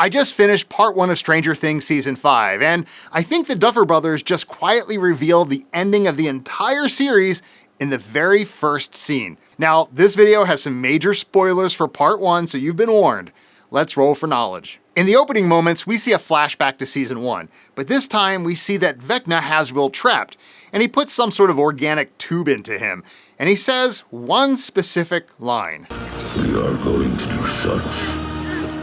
I just finished part 1 of Stranger Things Season 5, and I think the Duffer Brothers just quietly revealed the ending of the entire series in the very first scene. Now, this video has some major spoilers for part 1, so you've been warned. Let's roll for knowledge. In the opening moments, we see a flashback to Season 1, but this time we see that Vecna has Will trapped, and he puts some sort of organic tube into him, and he says one specific line. We are going to do such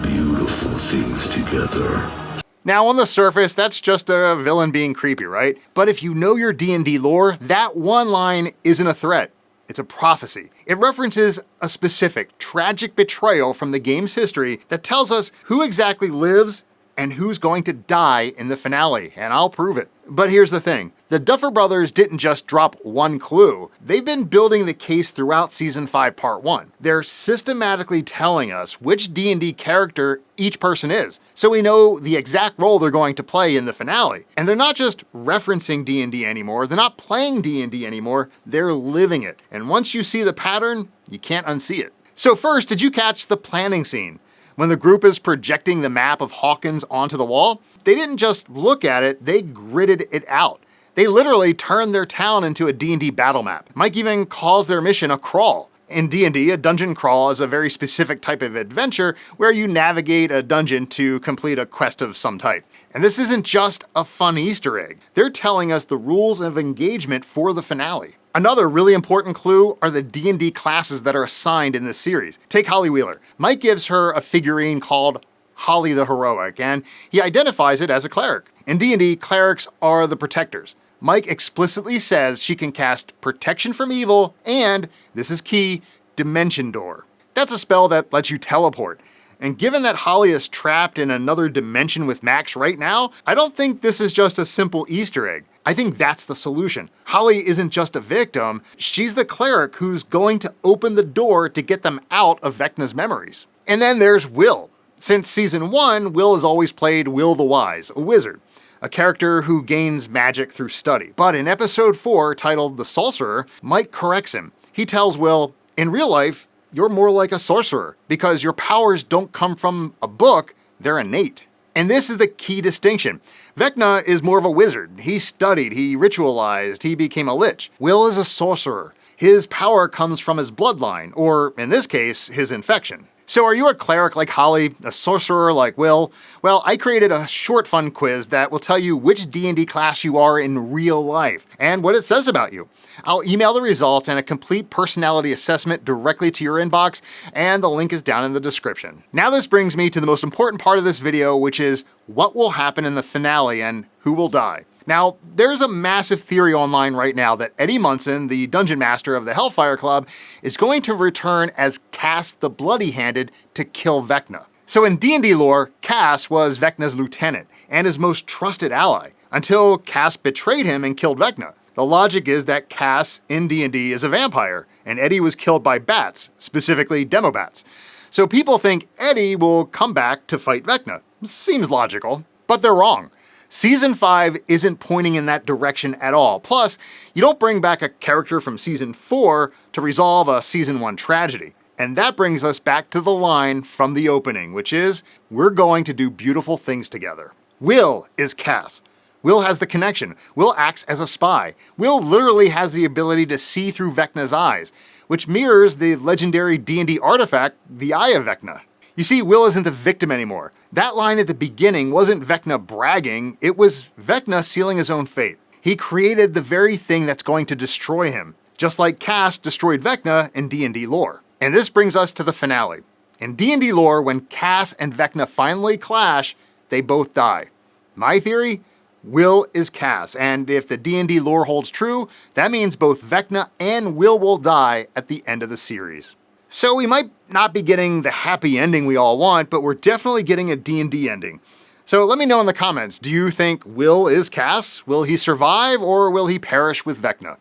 beautiful things together. Now, on the surface, that's just a villain being creepy, right? But if you know your D&D lore, that one line isn't a threat. It's a prophecy. It references a specific, tragic betrayal from the game's history that tells us who exactly lives and who's going to die in the finale, and I'll prove it. But here's the thing. The Duffer Brothers didn't just drop one clue. They've been building the case throughout Season 5 Part 1. They're systematically telling us which D&D character each person is, so we know the exact role they're going to play in the finale. And they're not just referencing D&D anymore, they're not playing D&D anymore, they're living it. And once you see the pattern, you can't unsee it. So first, did you catch the planning scene? When the group is projecting the map of Hawkins onto the wall, they didn't just look at it, they gridded it out. They literally turned their town into a D&D battle map. Mike even calls their mission a crawl. In D&D, a dungeon crawl is a very specific type of adventure where you navigate a dungeon to complete a quest of some type. And this isn't just a fun Easter egg. They're telling us the rules of engagement for the finale. Another really important clue are the D&D classes that are assigned in this series. Take Holly Wheeler. Mike gives her a figurine called Holly the Heroic, and he identifies it as a cleric. In D&D, clerics are the protectors. Mike explicitly says she can cast Protection from Evil and, this is key, Dimension Door. That's a spell that lets you teleport. And given that Holly is trapped in another dimension with Max right now, I don't think this is just a simple Easter egg. I think that's the solution. Holly isn't just a victim, she's the cleric who's going to open the door to get them out of Vecna's memories. And then there's Will. Since Season 1, Will has always played Will the Wise, a wizard, a character who gains magic through study. But in Episode 4, titled The Sorcerer, Mike corrects him. He tells Will, in real life, you're more like a sorcerer, because your powers don't come from a book, they're innate. And this is the key distinction. Vecna is more of a wizard. He studied, he ritualized, he became a lich. Will is a sorcerer. His power comes from his bloodline, or in this case, his infection. So are you a cleric like Holly, a sorcerer like Will? Well, I created a short fun quiz that will tell you which D&D class you are in real life, and what it says about you. I'll email the results and a complete personality assessment directly to your inbox, and the link is down in the description. Now this brings me to the most important part of this video, which is what will happen in the finale and who will die. Now, there's a massive theory online right now that Eddie Munson, the dungeon master of the Hellfire Club, is going to return as Kas the Bloody Handed to kill Vecna. So in D&D lore, Kas was Vecna's lieutenant and his most trusted ally, until Kas betrayed him and killed Vecna. The logic is that Kas in D&D is a vampire, and Eddie was killed by bats, specifically demobats. So people think Eddie will come back to fight Vecna. Seems logical, but they're wrong. Season 5 isn't pointing in that direction at all. Plus, you don't bring back a character from Season 4 to resolve a Season 1 tragedy. And that brings us back to the line from the opening, which is, we're going to do beautiful things together. Will is Kas. Will has the connection. Will acts as a spy. Will literally has the ability to see through Vecna's eyes, which mirrors the legendary D&D artifact, the Eye of Vecna. You see, Will isn't the victim anymore. That line at the beginning wasn't Vecna bragging, it was Vecna sealing his own fate. He created the very thing that's going to destroy him, just like Kas destroyed Vecna in D&D lore. And this brings us to the finale. In D&D lore, when Kas and Vecna finally clash, they both die. My theory? Will is Kas, and if the D&D lore holds true, that means both Vecna and will die at the end of the series. So we might not be getting the happy ending we all want, but we're definitely getting a D&D ending. So let me know in the comments, do you think Will is Kas? Will he survive, or will he perish with Vecna?